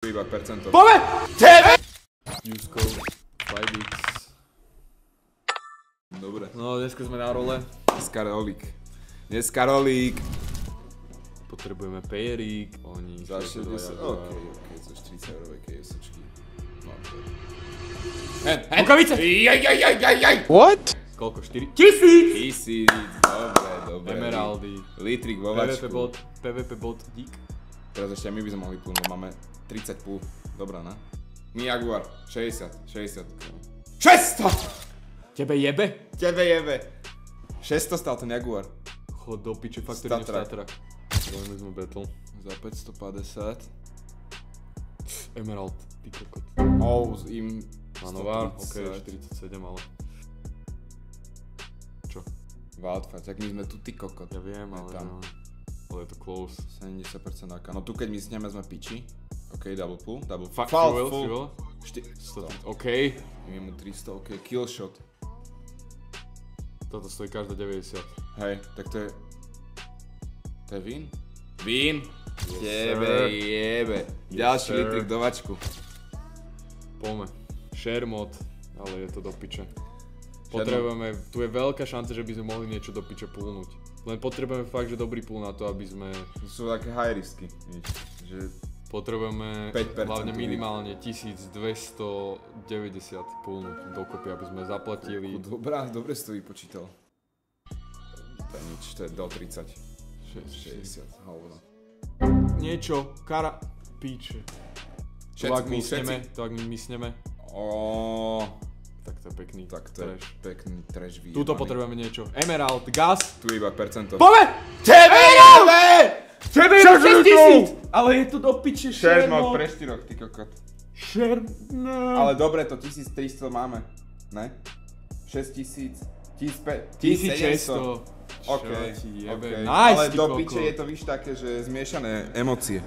Iba percento. Pome! Tebe! Jusko, 5x. Dobre. No, dneska sme na role. Dneska rolík. Dneska rolík. Potrebujeme payerík. Oni... Za 60, okej, za 40 eurové KSčky. No, Rukavice! What? Koľko? 4? 1000! Dobre. Emeraldy. Litrik vo PvP vačku. bot, PvP bot, dík. Teraz ešte my by sme mohli plnúť, máme 30 púl. Dobrá, ne? Mi Jaguar, 60. 600! Tebe jebe? Tebe jebe! 600 stal ten Jaguar. Chod do piče, faktorine v Statra. Tatrach. Dajme sme battle. Za 550. Emerald, ty kokot. Oh, im... Manovar, ok, 130. 47, ale... Čo? Wildfire, tak my sme tu ty kokot. Ja viem, ale... Tam. Ale je to close. 70% AK. No tu keď my sneme sme piči. Ok, double pull, double Fuck, full. fuel. 100. OK. My mu 300, ok, kill shot. Toto stojí každá 90. Hej, tak to je... To je vín? Vín! Yes, Jebe, sir. jebe. Yes, Ďalší sir. litrik do vačku. Pome. Share mod, ale je to do piče. Potrebujeme, tu je veľká šanca, že by sme mohli niečo do piče pulnúť. Len potrebujeme fakt, že dobrý pull na to, aby sme... To sú také high risky, víš, že... Potrebujeme 5% hlavne minimálne 1290 pulnúť dokopy, aby sme zaplatili... Dobrá, dobre si to vypočítal. To je nič, to je do 30. 60, hovno. Niečo, piče. To ak my sneme, tak to je pekný Tak to je trash. pekný trash vyjebaný. Tuto potrebujeme niečo. Emerald, gas. Tu iba percento. Pome! Tebe jebe! Tebe je 6000! Ale je to do piče Share share mod mod. pre 4, ty kokot. Share, no. Ale dobre, to 1300 máme, ne? 6000, 1700. 1600. OK, Čo ti jebe? OK. Nice, Ale ty do kokot. piče je to víš také, že zmiešané emócie.